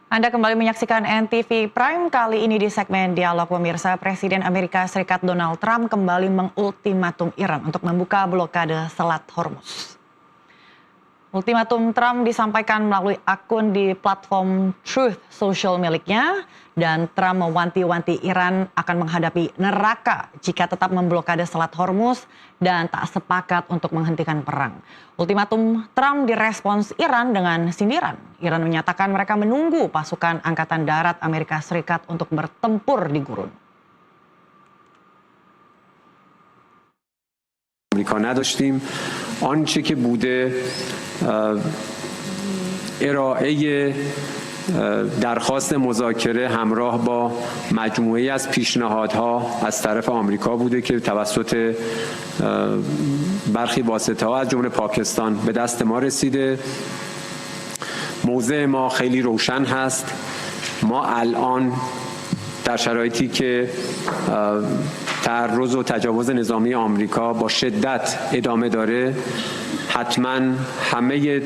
Anda kembali menyaksikan NTV Prime. Kali ini di segmen Dialog Pemirsa, Presiden Amerika Serikat Donald Trump kembali mengultimatum Iran untuk membuka blokade Selat Hormuz. Ultimatum Trump disampaikan melalui akun di platform Truth Social miliknya, dan Trump mewanti-wanti Iran akan menghadapi neraka jika tetap memblokade Selat Hormuz dan tak sepakat untuk menghentikan perang. Ultimatum Trump direspons Iran dengan sindiran. Iran menyatakan mereka menunggu pasukan Angkatan Darat Amerika Serikat untuk bertempur di gurun. آمریکا نداشتیم آنچه که بوده ارائه درخواست مذاکره همراه با مجموعه‌ای از پیشنهادها از طرف آمریکا بوده که توسط برخی واسطه‌ها از جمله پاکستان به دست ما رسیده. موضع ما خیلی روشن هست. ما الان در شرایطی که تعرض و تجاوز نظامی آمریکا با شدت ادامه داره، حتما همه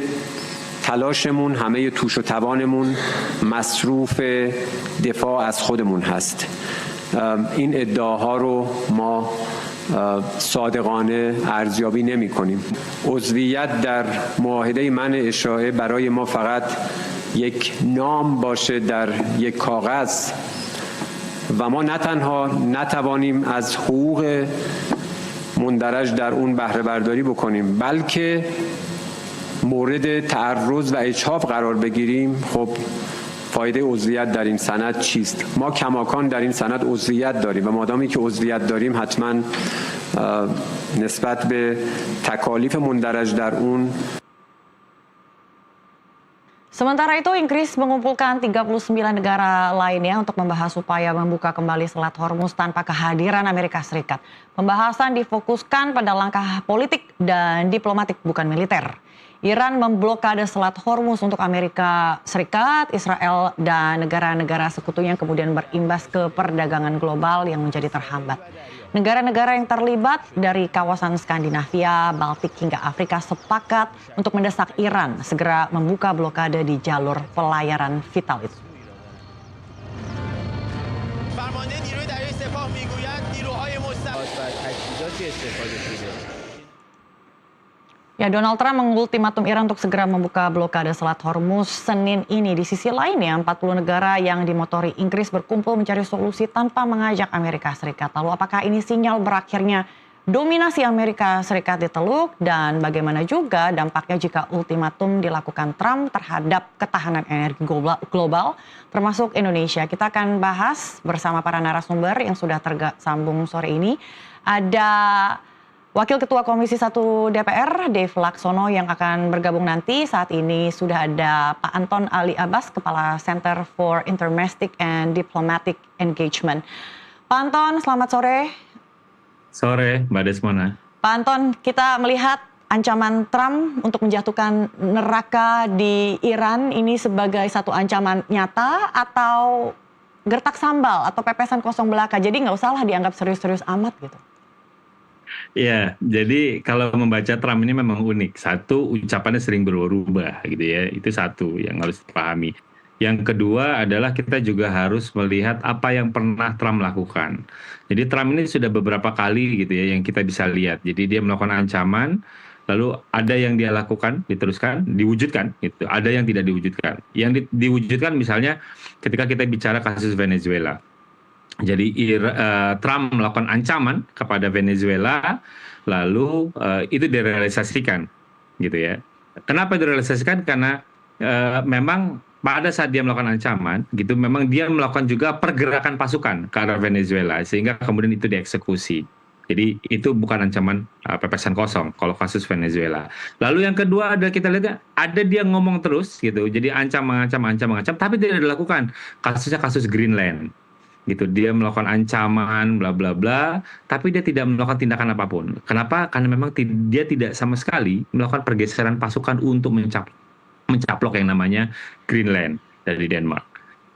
تلاشمون، همه توش و توانمون مصروف دفاع از خودمون هست. این ادعاها رو ما صادقانه ارزیابی نمی کنیم. عضویت در معاهده منع اشاعه برای ما فقط یک نام باشه در یک کاغذ و ما نه تنها نتوانیم از حقوق مندرج در اون بهره برداری بکنیم، بلکه مورد تعرض و اجحاف قرار بگیریم. خب فایده عضویت در این سند چیست؟ ما کماکان در این سند عضویت داریم و مادامی که عضویت داریم حتما نسبت به تکالیف مندرج در اون. Sementara itu, Inggris mengumpulkan 39 negara lainnya untuk membahas upaya membuka kembali Selat Hormuz tanpa kehadiran Amerika Serikat. Pembahasan difokuskan pada langkah politik dan diplomatik, bukan militer. Iran memblokade Selat Hormuz untuk Amerika Serikat, Israel, dan negara-negara sekutunya, kemudian berimbas ke perdagangan global yang menjadi terhambat. Negara-negara yang terlibat dari kawasan Skandinavia, Baltik hingga Afrika sepakat untuk mendesak Iran segera membuka blokade di jalur pelayaran vital itu. Ya, Donald Trump mengultimatum Iran untuk segera membuka blokade Selat Hormuz Senin ini. Di sisi lainnya, 40 negara yang dimotori Inggris berkumpul mencari solusi tanpa mengajak Amerika Serikat. Lalu apakah ini sinyal berakhirnya dominasi Amerika Serikat di Teluk? Dan bagaimana juga dampaknya jika ultimatum dilakukan Trump terhadap ketahanan energi global, termasuk Indonesia? Kita akan bahas bersama para narasumber yang sudah tersambung sore ini. Ada Wakil Ketua Komisi 1 DPR, Dave Laksono, yang akan bergabung nanti. Saat ini sudah ada Pak Anton Ali Abbas, Kepala Center for Intermestic and Diplomatic Engagement. Pak Anton, selamat sore. Sore, Mbak Desmona. Pak Anton, kita melihat ancaman Trump untuk menjatuhkan neraka di Iran ini sebagai satu ancaman nyata atau gertak sambal atau pepesan kosong belaka. Jadi nggak usah lah dianggap serius-serius amat gitu. Ya, jadi kalau membaca Trump ini memang unik. Satu, ucapannya sering berubah gitu ya. Itu satu yang harus dipahami. Yang kedua adalah kita juga harus melihat apa yang pernah Trump lakukan. Jadi Trump ini sudah beberapa kali gitu ya yang kita bisa lihat. Jadi dia melakukan ancaman, lalu ada yang dia lakukan, diteruskan, diwujudkan gitu. Ada yang tidak diwujudkan. Yang diwujudkan misalnya ketika kita bicara kasus Venezuela. Jadi Trump melakukan ancaman kepada Venezuela, lalu itu direalisasikan, gitu ya. Kenapa direalisasikan? Karena memang pada saat dia melakukan ancaman, gitu, memang dia melakukan juga pergerakan pasukan ke arah Venezuela, sehingga kemudian itu dieksekusi. Jadi itu bukan ancaman pepesan kosong kalau kasus Venezuela. Lalu yang kedua adalah kita lihat ada dia ngomong terus, gitu. Jadi ancam, tapi tidak dilakukan. Kasusnya kasus Greenland. Gitu, dia melakukan ancaman bla bla bla, tapi dia tidak melakukan tindakan apapun. Kenapa? Karena memang dia tidak sama sekali melakukan pergeseran pasukan untuk mencaplok yang namanya Greenland dari Denmark.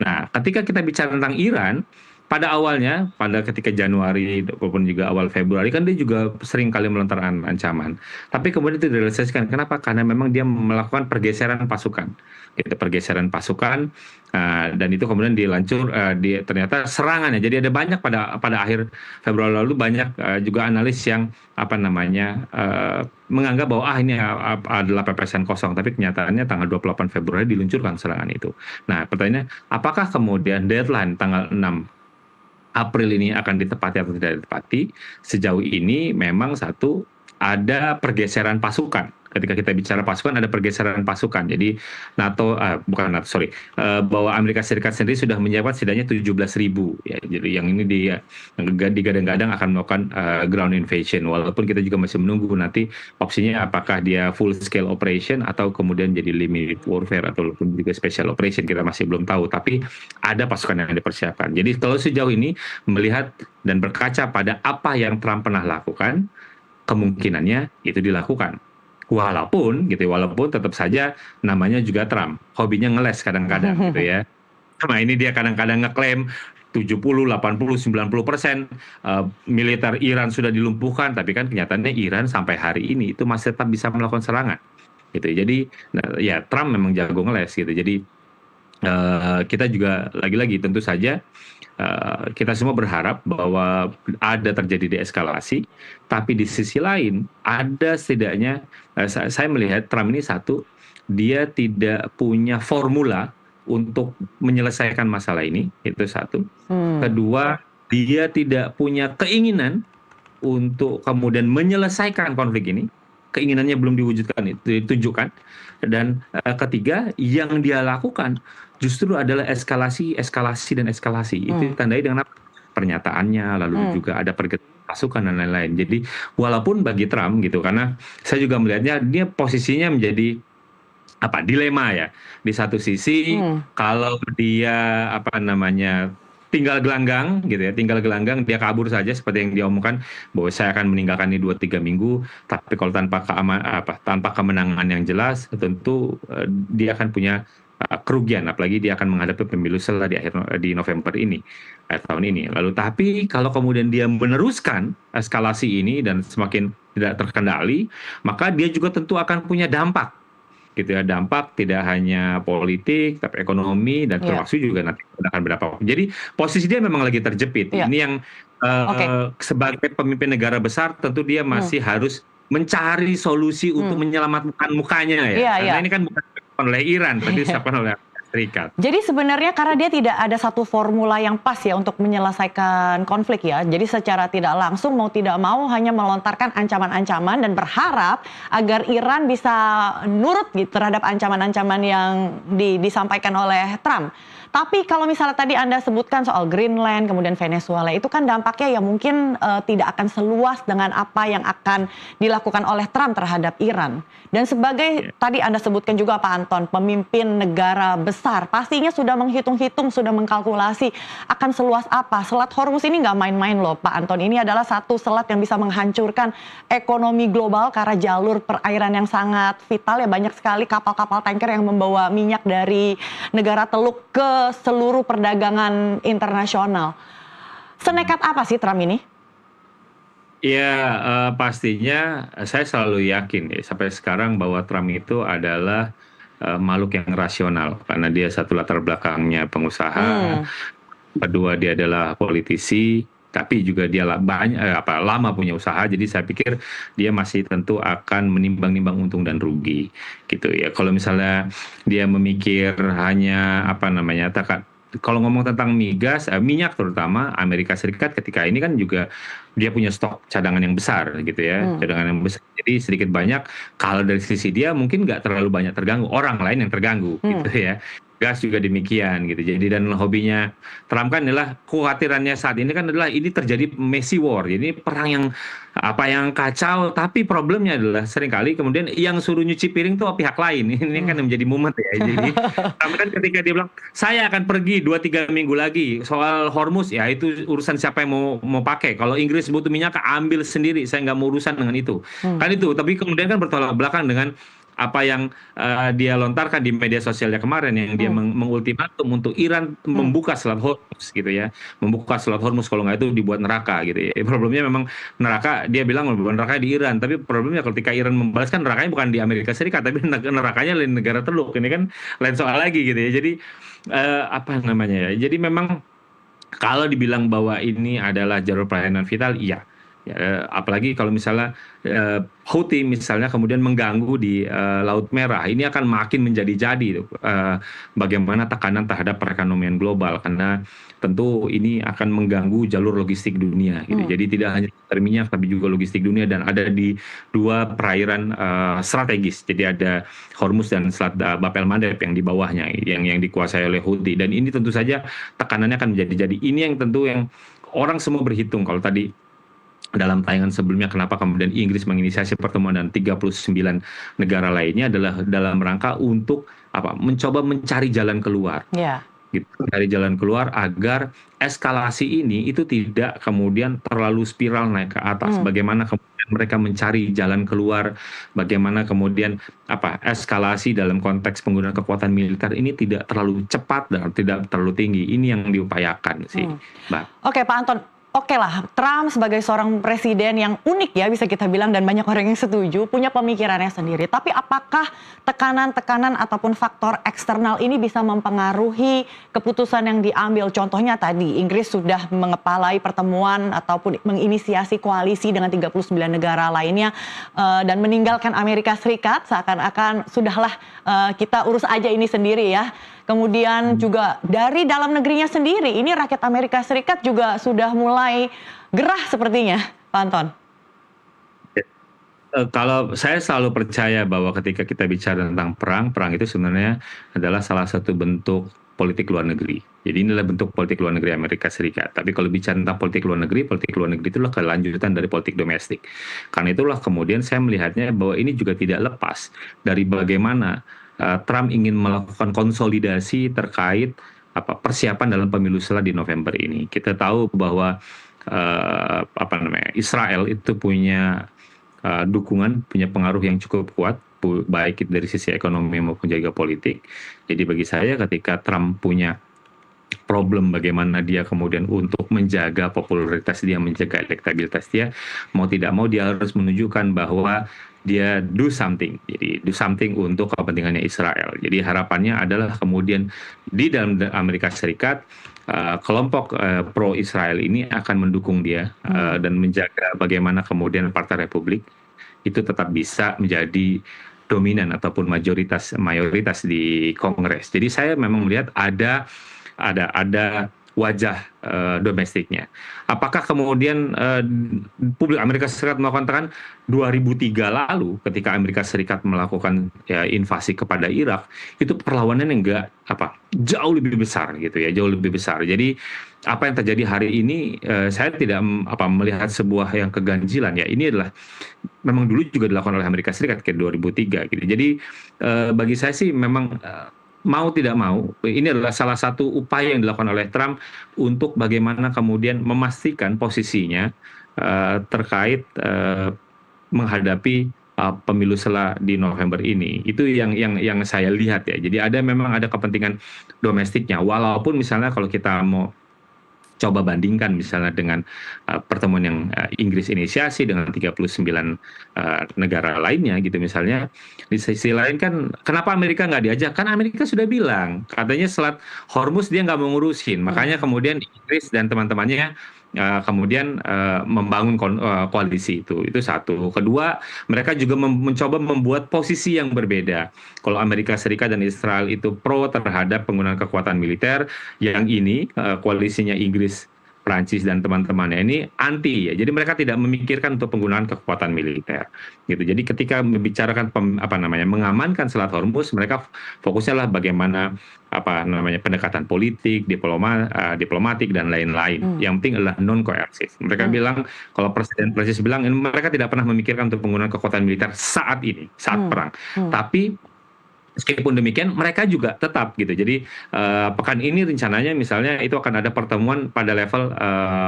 Nah, ketika kita bicara tentang Iran, pada awalnya, pada ketika Januari maupun juga awal Februari kan dia juga sering kali melontarkan ancaman. Tapi kemudian itu direalisasikan. Kenapa? Karena memang dia melakukan pergeseran pasukan. Itu pergeseran pasukan dan itu kemudian ternyata serangannya. Jadi ada banyak pada akhir Februari lalu banyak juga analis yang menganggap bahwa ini adalah pepesan kosong. Tapi kenyataannya tanggal 28 Februari diluncurkan serangan itu. Nah, pertanyaannya, apakah kemudian deadline tanggal 6 April ini akan ditepati atau tidak ditepati? Sejauh ini memang ada pergeseran pasukan. Ketika kita bicara pasukan, ada pergeseran pasukan. Jadi bahwa Amerika Serikat sendiri sudah menyiapkan setidaknya 17.000. Ya, jadi yang ini digadang-gadang akan melakukan ground invasion. Walaupun kita juga masih menunggu nanti opsinya apakah dia full scale operation atau kemudian jadi limited warfare atau juga special operation, kita masih belum tahu. Tapi ada pasukan yang dipersiapkan. Jadi kalau sejauh ini melihat dan berkaca pada apa yang Trump pernah lakukan, kemungkinannya itu dilakukan. Walaupun tetap saja namanya juga Trump, hobinya ngeles kadang-kadang gitu ya. Nah, ini dia kadang-kadang ngeklaim 70, 80, 90% militer Iran sudah dilumpuhkan, tapi kan kenyataannya Iran sampai hari ini itu masih tetap bisa melakukan serangan. Gitu. Jadi ya Trump memang jago ngeles gitu. Jadi kita juga lagi-lagi tentu saja kita semua berharap bahwa ada terjadi deeskalasi, tapi di sisi lain ada setidaknya saya melihat Trump ini dia tidak punya formula untuk menyelesaikan masalah ini, itu satu. Kedua, dia tidak punya keinginan untuk kemudian menyelesaikan konflik ini. Keinginannya belum ditunjukkan. Dan ketiga, yang dia lakukan justru adalah eskalasi. Itu ditandai dengan pernyataannya, lalu juga ada pasukan dan lain-lain. Jadi walaupun bagi Trump gitu, karena saya juga melihatnya dia posisinya menjadi dilema ya. Di satu sisi kalau dia tinggal gelanggang gitu ya, dia kabur saja seperti yang dia omongkan bahwa saya akan meninggalkan ini 2-3 minggu, tapi kalau tanpa kemenangan yang jelas tentu dia akan punya kerugian, apalagi dia akan menghadapi pemilu setelah di November ini tahun ini. Lalu tapi kalau kemudian dia meneruskan eskalasi ini dan semakin tidak terkendali, maka dia juga tentu akan punya dampak gitu ya, dampak tidak hanya politik tapi ekonomi dan termasuk juga nanti akan berdampak. Jadi posisi dia memang lagi terjepit. Ini yang sebagai pemimpin negara besar tentu dia masih harus mencari solusi untuk menyelamatkan mukanya ya. Karena ini kan bukan oleh Iran, tapi disebabkan oleh Serikat. Jadi sebenarnya karena dia tidak ada satu formula yang pas ya untuk menyelesaikan konflik ya. Jadi secara tidak langsung mau tidak mau hanya melontarkan ancaman-ancaman dan berharap agar Iran bisa nurut gitu terhadap ancaman-ancaman yang disampaikan oleh Trump. Tapi kalau misalnya tadi Anda sebutkan soal Greenland, kemudian Venezuela, itu kan dampaknya ya mungkin tidak akan seluas dengan apa yang akan dilakukan oleh Trump terhadap Iran. Dan sebagai tadi Anda sebutkan juga Pak Anton, pemimpin negara besar, pastinya sudah menghitung-hitung, sudah mengkalkulasi akan seluas apa. Selat Hormuz ini nggak main-main loh Pak Anton, ini adalah satu selat yang bisa menghancurkan ekonomi global karena jalur perairan yang sangat vital ya, banyak sekali kapal-kapal tanker yang membawa minyak dari negara Teluk ke seluruh perdagangan internasional. Senekat apa sih Trump ini? Ya pastinya saya selalu yakin ya sampai sekarang bahwa Trump itu adalah makhluk yang rasional karena dia satu latar belakangnya pengusaha, kedua dia adalah politisi, tapi juga dia lama punya usaha, jadi saya pikir dia masih tentu akan menimbang-nimbang untung dan rugi gitu ya. Kalau misalnya dia memikir hanya kalau ngomong tentang migas, minyak terutama Amerika Serikat ketika ini kan juga dia punya stok cadangan yang besar gitu ya, cadangan yang besar. Jadi sedikit banyak kalau dari sisi dia mungkin nggak terlalu banyak terganggu, orang lain yang terganggu gitu ya. Gas juga demikian gitu. Jadi dan hobinya Trump kan adalah kekhawatirannya saat ini kan adalah ini terjadi messy war. Jadi perang yang kacau, tapi problemnya adalah seringkali kemudian yang suruh nyuci piring tuh pihak lain. Ini kan menjadi momen ya. Jadi Trump kan ketika dia bilang saya akan pergi 2-3 minggu lagi, soal Hormuz ya itu urusan siapa yang mau pakai. Kalau Inggris butuh minyak ambil sendiri, saya nggak mau urusan dengan itu. Kan itu, tapi kemudian kan bertolak belakang dengan apa yang dia lontarkan di media sosialnya kemarin yang dia mengultimatum untuk Iran membuka Selat Hormuz gitu ya, membuka Selat Hormuz, kalau nggak itu dibuat neraka gitu ya. Problemnya memang neraka, dia bilang neraka di Iran, tapi problemnya ketika Iran membalaskan, nerakanya bukan di Amerika Serikat tapi nerakanya di negara Teluk, ini kan lain soal lagi gitu ya. Jadi apa namanya ya, jadi memang kalau dibilang bahwa ini adalah jalur perairan vital, iya. Ya, apalagi kalau misalnya Houthi misalnya kemudian mengganggu di Laut Merah, ini akan makin menjadi-jadi bagaimana tekanan terhadap perekonomian global, karena tentu ini akan mengganggu jalur logistik dunia gitu. Jadi tidak hanya minyak tapi juga logistik dunia, dan ada di dua perairan strategis. Jadi ada Hormuz dan Selat Bab el Mandeb yang di bawahnya yang dikuasai oleh Houthi, dan ini tentu saja tekanannya akan menjadi-jadi. Ini yang tentu yang orang semua berhitung. Kalau tadi dalam tayangan sebelumnya kenapa kemudian Inggris menginisiasi pertemuan dan 39 negara lainnya adalah dalam rangka untuk mencoba mencari jalan keluar. Gitu, mencari jalan keluar agar eskalasi ini itu tidak kemudian terlalu spiral naik ke atas. Bagaimana kemudian mereka mencari jalan keluar, bagaimana kemudian eskalasi dalam konteks penggunaan kekuatan militer ini tidak terlalu cepat dan tidak terlalu tinggi. Ini yang diupayakan sih, Mbak. Oke, Pak Anton. Oke lah, Trump sebagai seorang presiden yang unik ya bisa kita bilang, dan banyak orang yang setuju, punya pemikirannya sendiri. Tapi apakah tekanan-tekanan ataupun faktor eksternal ini bisa mempengaruhi keputusan yang diambil? Contohnya tadi, Inggris sudah mengepalai pertemuan ataupun menginisiasi koalisi dengan 39 negara lainnya dan meninggalkan Amerika Serikat, seakan-akan sudahlah kita urus aja ini sendiri ya. Kemudian juga dari dalam negerinya sendiri, ini rakyat Amerika Serikat juga sudah mulai gerah sepertinya, Pak Anton. Kalau saya selalu percaya bahwa ketika kita bicara tentang perang itu sebenarnya adalah salah satu bentuk politik luar negeri. Jadi inilah bentuk politik luar negeri Amerika Serikat. Tapi kalau bicara tentang politik luar negeri itulah kelanjutan dari politik domestik. Karena itulah kemudian saya melihatnya bahwa ini juga tidak lepas dari bagaimana Trump ingin melakukan konsolidasi terkait persiapan dalam pemilu setelah di November ini. Kita tahu bahwa Israel itu punya dukungan, punya pengaruh yang cukup kuat, baik dari sisi ekonomi maupun juga politik. Jadi bagi saya ketika Trump punya problem bagaimana dia kemudian untuk menjaga popularitas dia, menjaga elektabilitas dia, mau tidak mau dia harus menunjukkan bahwa dia do something. Jadi do something untuk kepentingannya Israel. Jadi harapannya adalah kemudian di dalam Amerika Serikat kelompok pro Israel ini akan mendukung dia dan menjaga bagaimana kemudian Partai Republik itu tetap bisa menjadi dominan ataupun mayoritas di Kongres. Jadi saya memang melihat ada wajah domestiknya. Apakah kemudian publik Amerika Serikat melakukan tekanan 2003 lalu ketika Amerika Serikat melakukan invasi kepada Irak, itu perlawanan yang jauh lebih besar gitu ya, jauh lebih besar. Jadi apa yang terjadi hari ini saya tidak melihat sebuah yang keganjilan ya. Ini adalah memang dulu juga dilakukan oleh Amerika Serikat ke 2003 gitu. Jadi bagi saya sih memang mau tidak mau, ini adalah salah satu upaya yang dilakukan oleh Trump untuk bagaimana kemudian memastikan posisinya terkait menghadapi pemilu setelah di November ini. Itu yang saya lihat ya. Jadi memang ada kepentingan domestiknya. Walaupun misalnya kalau kita mau coba bandingkan misalnya dengan pertemuan yang Inggris inisiasi dengan 39 negara lainnya gitu misalnya, di sisi lain kan kenapa Amerika nggak diajak? Kan Amerika sudah bilang katanya Selat Hormuz dia nggak mau ngurusin, makanya kemudian Inggris dan teman-temannya kemudian membangun koalisi itu satu. Kedua, mereka juga mencoba membuat posisi yang berbeda. Kalau Amerika Serikat dan Israel itu pro terhadap penggunaan kekuatan militer, yang ini koalisinya Inggris, Prancis dan teman-temannya ini anti ya. Jadi mereka tidak memikirkan untuk penggunaan kekuatan militer. Gitu. Jadi ketika membicarakan mengamankan Selat Hormuz, mereka fokusnya adalah bagaimana pendekatan politik, diplomatik dan lain-lain. Yang penting adalah non koersif. Mereka bilang, kalau Presiden Prancis bilang, mereka tidak pernah memikirkan untuk penggunaan kekuatan militer saat ini, saat perang. Tapi meskipun demikian, mereka juga tetap gitu. Jadi pekan ini rencananya misalnya itu akan ada pertemuan pada level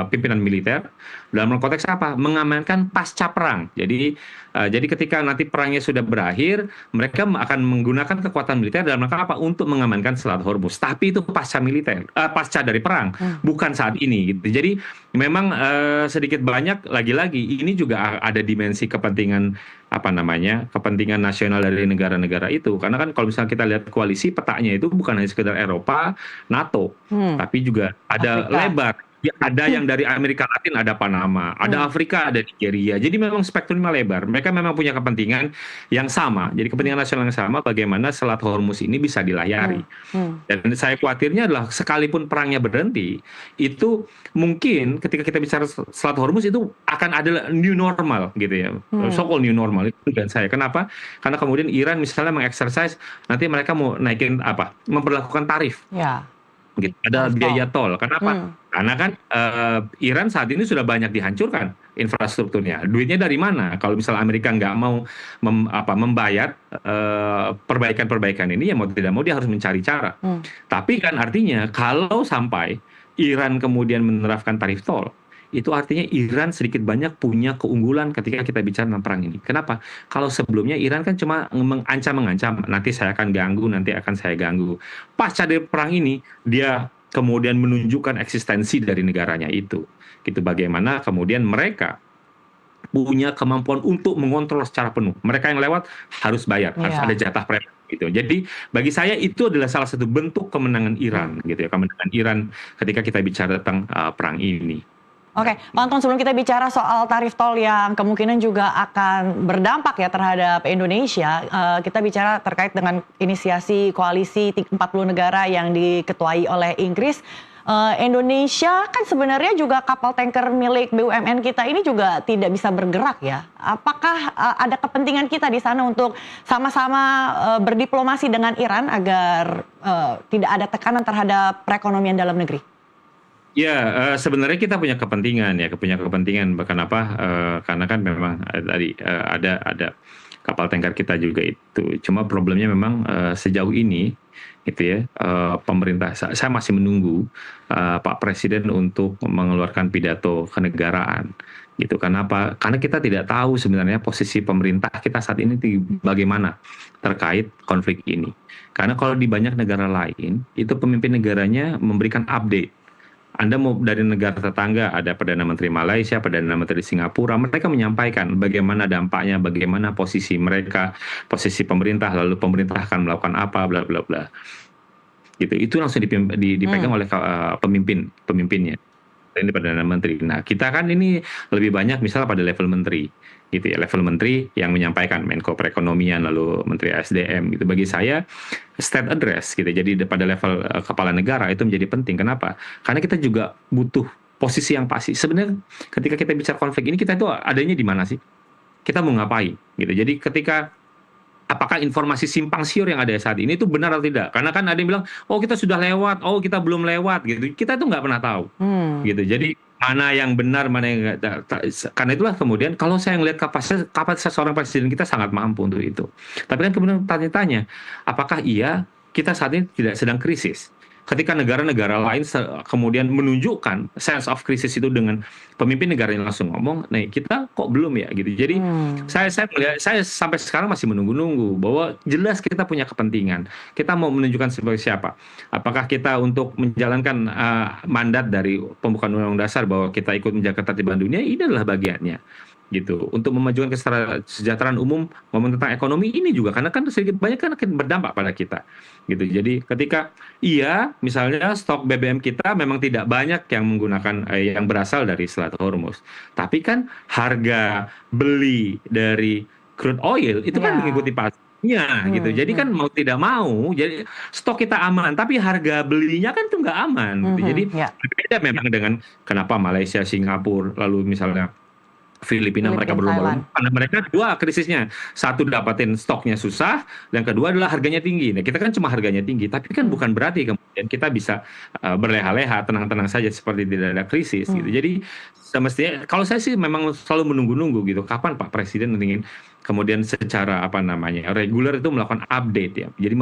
pimpinan militer Dalam konteks apa? Mengamankan pasca perang. Jadi ketika nanti perangnya sudah berakhir, mereka akan menggunakan kekuatan militer dalam rangka apa? Untuk mengamankan Selat Hormuz. Tapi itu pasca militer, pasca dari perang, bukan saat ini. Gitu. Jadi memang sedikit banyak lagi-lagi ini juga ada dimensi kepentingan apa namanya kepentingan nasional dari negara-negara itu. Karena kan kalau misalnya kita lihat koalisi petanya itu bukan hanya sekedar Eropa, NATO, tapi juga ada Afrika. lebar. Ya, ada yang dari Amerika Latin, ada Panama, ada Afrika, ada Nigeria. Jadi memang spektrumnya lebar. Mereka memang punya kepentingan yang sama. Jadi kepentingan nasional yang sama bagaimana Selat Hormuz ini bisa dilayari. Dan saya khawatirnya adalah sekalipun perangnya berhenti, itu mungkin ketika kita bicara Selat Hormuz itu akan ada new normal gitu ya. So-called new normal itu dan saya. Kenapa? Karena kemudian Iran misalnya mengeksersis nanti mereka mau naikin apa? Memperlakukan tarif. Ya. Gitu. Ada Tarif biaya tol. tol. Kenapa? Karena kan Iran saat ini sudah banyak dihancurkan infrastrukturnya. Duitnya dari mana? Kalau misalnya Amerika nggak mau membayar perbaikan-perbaikan ini, ya mau tidak mau dia harus mencari cara. Tapi kan artinya kalau sampai Iran kemudian menerapkan tarif tol, itu artinya Iran sedikit banyak punya keunggulan ketika kita bicara tentang perang ini. Kenapa? Kalau sebelumnya Iran kan cuma mengancam, nanti saya akan ganggu, nanti akan saya ganggu. Pasca dari perang ini, dia kemudian menunjukkan eksistensi dari negaranya itu. Gitu bagaimana kemudian mereka punya kemampuan untuk mengontrol secara penuh. Mereka yang lewat harus bayar, harus ada jatah premium. Gitu. Jadi bagi saya itu adalah salah satu bentuk kemenangan Iran, gitu ya, kemenangan Iran ketika kita bicara tentang perang ini. Oke, Pak Anton, sebelum kita bicara soal tarif tol yang kemungkinan juga akan berdampak ya terhadap Indonesia, kita bicara terkait dengan inisiasi koalisi 40 negara yang diketuai oleh Inggris. Indonesia kan sebenarnya juga kapal tanker milik BUMN kita ini juga tidak bisa bergerak ya. Apakah ada kepentingan kita di sana untuk sama-sama berdiplomasi dengan Iran agar tidak ada tekanan terhadap perekonomian dalam negeri? Ya, sebenarnya kita punya kepentingan ya, kenapa? Karena kan memang tadi ada kapal tanker kita juga itu. Cuma problemnya memang sejauh ini, gitu ya, pemerintah. Saya masih menunggu Pak Presiden untuk mengeluarkan pidato kenegaraan. Gitu. Kenapa? Karena kita tidak tahu sebenarnya posisi pemerintah kita saat ini bagaimana terkait konflik ini. Karena kalau di banyak negara lain, itu pemimpin negaranya memberikan update. Anda mau dari negara tetangga, ada Perdana Menteri Malaysia, Perdana Menteri Singapura, mereka menyampaikan bagaimana dampaknya, bagaimana posisi mereka, posisi pemerintah, lalu pemerintah akan melakukan apa, bla bla bla. Gitu. Itu langsung dipegang oleh pemimpinnya. Ini Perdana Menteri. Nah, kita kan ini lebih banyak misalnya pada level menteri, gitu ya, level menteri yang menyampaikan Menko Perekonomian, lalu Menteri SDM, gitu. Bagi saya state address, gitu. Jadi pada level kepala negara itu menjadi penting. Kenapa? Karena kita juga butuh posisi yang pasti. Sebenarnya ketika kita bicara konflik ini, kita itu adanya di mana sih? Kita mau ngapain? Gitu. Jadi ketika apakah informasi simpang siur yang ada saat ini itu benar atau tidak? Karena kan ada yang bilang, oh kita sudah lewat, oh kita belum lewat, gitu. Kita tuh nggak pernah tahu, gitu. Jadi mana yang benar, mana yang nggak. Karena itulah kemudian kalau saya melihat kapasitas seorang presiden kita sangat mampu untuk itu. Tapi kan kemudian tanya-tanya, apakah iya kita saat ini tidak sedang krisis? Ketika negara-negara lain kemudian menunjukkan sense of crisis itu dengan pemimpin negara yang langsung ngomong, nah kita kok belum ya gitu. Jadi saya sampai sekarang masih menunggu-nunggu bahwa jelas kita punya kepentingan. Kita mau menunjukkan sebagai siapa? Apakah kita untuk menjalankan mandat dari pembukaan Undang-Undang Dasar bahwa kita ikut menjaga ketertiban dunia, ini adalah bagiannya. Gitu. Untuk memajukan kesejahteraan umum, ngomong tentang ekonomi ini juga karena kan sedikit banyak kan akan berdampak pada kita. Gitu. Jadi ketika misalnya stok BBM kita memang tidak banyak yang menggunakan yang berasal dari Selat Hormuz. Tapi kan harga beli dari crude oil itu kan mengikuti pasarnya gitu. Jadi kan mau tidak mau, jadi stok kita aman, tapi harga belinya kan itu nggak aman. Gitu. Jadi berbeda memang dengan kenapa Malaysia, Singapura, lalu misalnya Filipina mereka berlomba-lomba karena mereka dua krisisnya, satu dapatin stoknya susah, dan kedua adalah harganya tinggi. Nah kita kan cuma harganya tinggi, tapi kan bukan berarti kemudian kita bisa berleha-leha tenang-tenang saja seperti tidak ada krisis gitu. Jadi semestinya kalau saya sih memang selalu menunggu-nunggu gitu, kapan Pak Presiden ingin kemudian secara reguler itu melakukan update ya. Jadi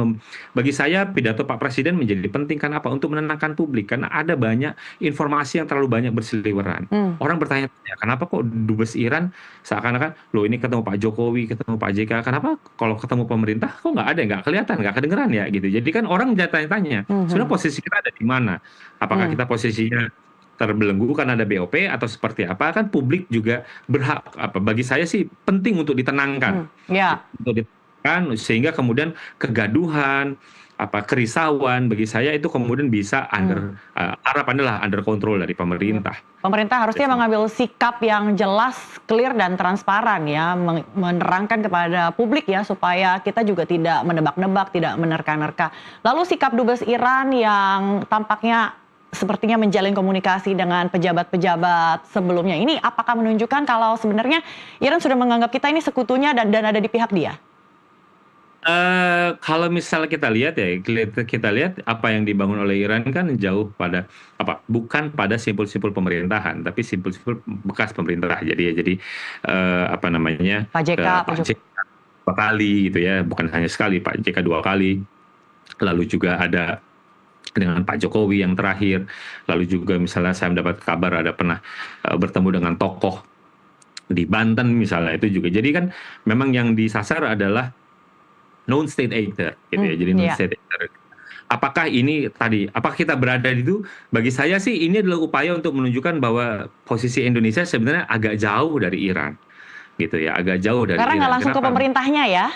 bagi saya pidato Pak Presiden menjadi penting karena apa? Untuk menenangkan publik karena ada banyak informasi yang terlalu banyak berseliweran. Orang bertanya-tanya, kenapa kok dubes Iran seakan-akan, loh ini ketemu Pak Jokowi, ketemu Pak JK, kenapa kalau ketemu pemerintah kok nggak ada, nggak kelihatan, nggak kedengeran ya gitu. Jadi kan orang tanya-tanya, sebenarnya posisi kita ada di mana? Apakah kita posisinya terbelenggu karena ada BOP atau seperti apa? Kan publik juga berhak, bagi saya sih penting untuk ditenangkan. Untuk ditenangkan sehingga kemudian kegaduhan, kerisauan bagi saya itu kemudian bisa harapannya lah under control dari pemerintah. Pemerintah harusnya mengambil sikap yang jelas, clear dan transparan ya, menerangkan kepada publik ya supaya kita juga tidak menebak-nebak, tidak menerka-nerka. Lalu sikap dubes Iran yang tampaknya sepertinya menjalin komunikasi dengan pejabat-pejabat sebelumnya ini, apakah menunjukkan kalau sebenarnya Iran sudah menganggap kita ini sekutunya dan ada di pihak dia? Kalau misalnya kita lihat apa yang dibangun oleh Iran kan jauh pada bukan pada simpul-simpul pemerintahan tapi simpul-simpul bekas pemerintah. Jadi Pak JK, Pak JK 2 kali gitu ya, bukan hanya sekali, Pak JK 2 kali. Lalu juga ada dengan Pak Jokowi yang terakhir. Lalu juga misalnya saya mendapat kabar ada pernah bertemu dengan tokoh di Banten misalnya, itu juga. Jadi kan memang yang disasar adalah non-state actor gitu ya. Jadi non-state actor. Apakah kita berada di itu? Bagi saya sih ini adalah upaya untuk menunjukkan bahwa posisi Indonesia sebenarnya agak jauh dari Iran. Gitu ya, agak jauh dari Iran. Karena nggak langsung ke pemerintahnya ya?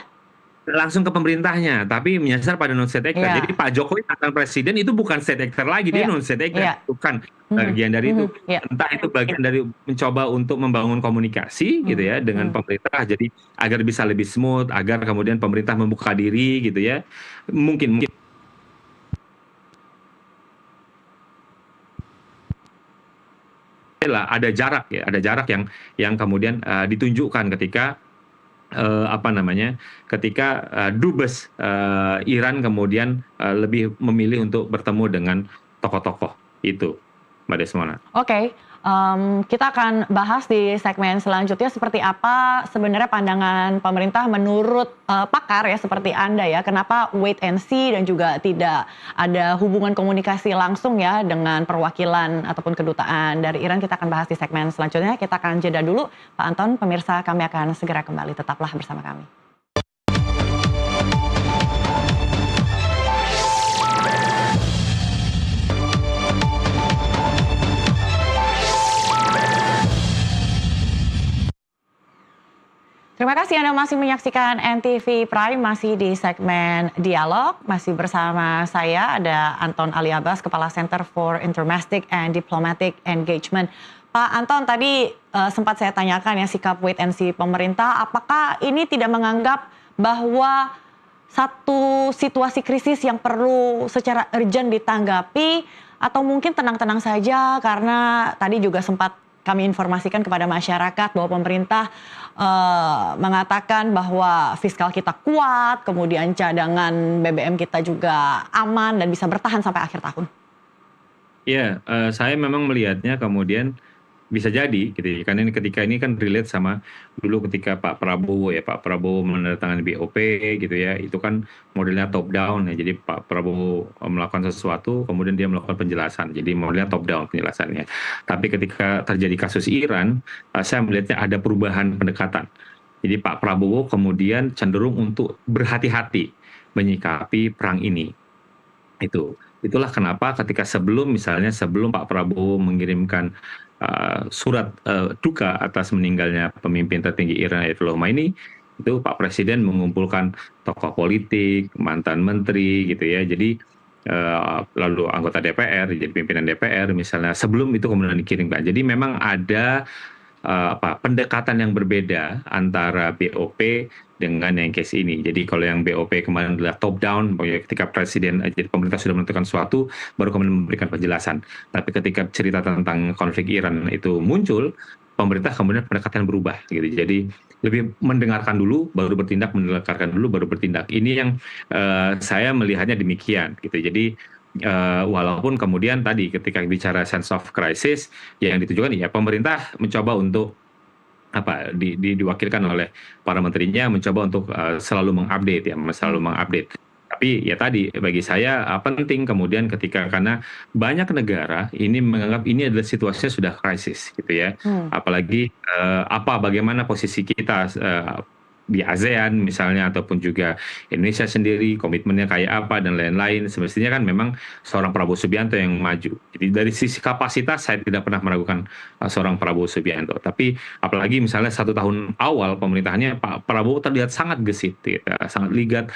Langsung ke pemerintahnya, tapi menyasar pada non-state actor. Jadi Pak Jokowi mantan presiden itu bukan state actor lagi, dia non-state actor, bukan bagian dari itu. Entah itu bagian dari mencoba untuk membangun komunikasi gitu ya dengan pemerintah, jadi agar bisa lebih smooth, agar kemudian pemerintah membuka diri gitu ya. Mungkin ada jarak yang kemudian ditunjukkan ketika ketika dubes Iran kemudian lebih memilih untuk bertemu dengan tokoh-tokoh itu, Mbak Desmona. Oke, kita akan bahas di segmen selanjutnya seperti apa sebenarnya pandangan pemerintah menurut pakar ya seperti Anda ya, kenapa wait and see dan juga tidak ada hubungan komunikasi langsung ya dengan perwakilan ataupun kedutaan dari Iran. Kita akan bahas di segmen selanjutnya. Kita akan jeda dulu Pak Anton, pemirsa kami akan segera kembali, tetaplah bersama kami. Terima kasih Anda masih menyaksikan NTV Prime, masih di segmen dialog, masih bersama saya ada Anton Ali Abbas, Kepala Center for Intermestic and Diplomatic Engagement. Pak Anton, tadi sempat saya tanyakan ya sikap wait and see pemerintah, apakah ini tidak menganggap bahwa satu situasi krisis yang perlu secara urgent ditanggapi atau mungkin tenang-tenang saja karena tadi juga sempat kami informasikan kepada masyarakat bahwa pemerintah mengatakan bahwa fiskal kita kuat, kemudian cadangan BBM kita juga aman dan bisa bertahan sampai akhir tahun. Ya, saya memang melihatnya kemudian bisa jadi gitu ya. Karena ketika ini kan relate sama dulu ketika Pak Prabowo menandatangani BOP gitu ya, itu kan modelnya top down ya. Jadi Pak Prabowo melakukan sesuatu kemudian dia melakukan penjelasan, jadi modelnya top down penjelasannya. Tapi ketika terjadi kasus Iran, saya melihatnya ada perubahan pendekatan. Jadi Pak Prabowo kemudian cenderung untuk berhati-hati menyikapi perang ini. Itulah kenapa ketika sebelum Pak Prabowo mengirimkan surat duka atas meninggalnya pemimpin tertinggi Iran Ayatollah Khomeini, itu Pak Presiden mengumpulkan tokoh politik, mantan menteri gitu ya, jadi lalu anggota DPR, jadi pimpinan DPR misalnya, sebelum itu kemudian dikirimkan. Jadi memang ada pendekatan yang berbeda antara BOP dengan yang case ini. Jadi kalau yang BOP kemarin adalah top down, ketika jadi pemerintah sudah menentukan sesuatu, baru kemudian memberikan penjelasan. Tapi ketika cerita tentang konflik Iran itu muncul, pemerintah kemudian pendekatan berubah gitu. Jadi lebih mendengarkan dulu, baru bertindak, mendengarkan dulu, baru bertindak. Ini yang saya melihatnya demikian gitu. Jadi walaupun kemudian tadi ketika bicara sense of crisis, yang ditujukan ya pemerintah mencoba untuk diwakilkan oleh para menterinya mencoba untuk selalu mengupdate ya, selalu mengupdate. Tapi ya tadi bagi saya penting kemudian karena banyak negara ini menganggap ini adalah situasinya sudah krisis gitu ya. Apalagi bagaimana posisi kita di ASEAN misalnya ataupun juga Indonesia sendiri komitmennya kayak apa dan lain-lain. Semestinya kan memang seorang Prabowo Subianto yang maju. Jadi dari sisi kapasitas saya tidak pernah meragukan seorang Prabowo Subianto. Tapi apalagi misalnya 1 tahun awal pemerintahannya Pak Prabowo terlihat sangat gesit, gitu, sangat ligat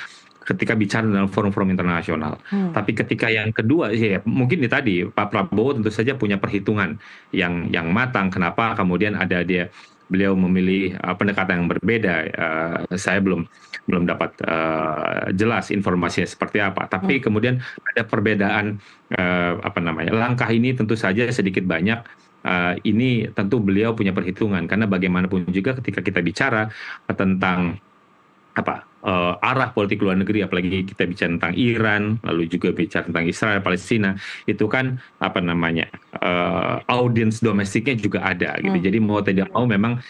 ketika bicara dalam forum-forum internasional. Tapi ketika yang kedua, ya mungkin tadi Pak Prabowo tentu saja punya perhitungan yang matang. Kenapa kemudian beliau memilih pendekatan yang berbeda. Saya belum dapat jelas informasinya seperti apa. Tapi kemudian ada perbedaan langkah ini tentu saja sedikit banyak. Ini tentu beliau punya perhitungan karena bagaimanapun juga ketika kita bicara tentang arah politik luar negeri, apalagi kita bicara tentang Iran, lalu juga bicara tentang Israel, Palestina, itu kan audiens domestiknya juga ada gitu. Jadi mau tidak mau memang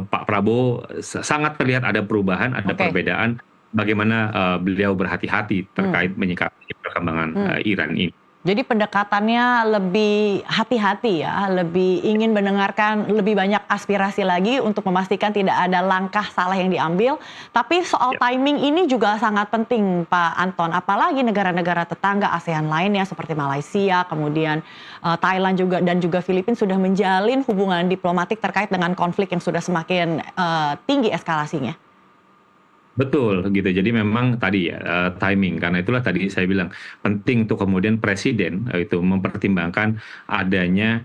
Pak Prabowo sangat terlihat ada perubahan, ada perbedaan bagaimana beliau berhati-hati terkait menyikapi perkembangan Iran ini. Jadi pendekatannya lebih hati-hati ya, lebih ingin mendengarkan lebih banyak aspirasi lagi untuk memastikan tidak ada langkah salah yang diambil. Tapi soal timing ini juga sangat penting Pak Anton, apalagi negara-negara tetangga ASEAN lainnya seperti Malaysia, kemudian Thailand dan juga Filipina sudah menjalin hubungan diplomatik terkait dengan konflik yang sudah semakin tinggi eskalasinya. Betul gitu. Jadi memang tadi ya timing, karena itulah tadi saya bilang penting untuk kemudian presiden itu mempertimbangkan adanya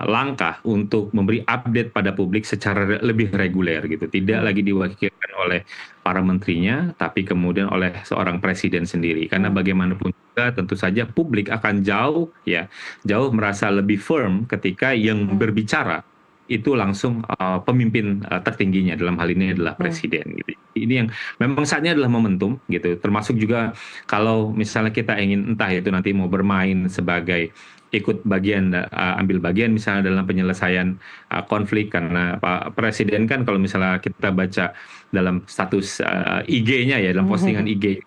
langkah untuk memberi update pada publik secara lebih reguler gitu. Tidak lagi diwakilkan oleh para menterinya, tapi kemudian oleh seorang presiden sendiri. Karena bagaimanapun juga tentu saja publik akan jauh merasa lebih firm ketika yang berbicara itu langsung pemimpin tertingginya, dalam hal ini adalah presiden gitu. Ini yang memang saatnya adalah momentum gitu, termasuk juga kalau misalnya kita ingin entah itu nanti mau bermain sebagai ikut ambil bagian misalnya dalam penyelesaian konflik, karena Pak Presiden kan kalau misalnya kita baca dalam status IG-nya ya, dalam postingan IG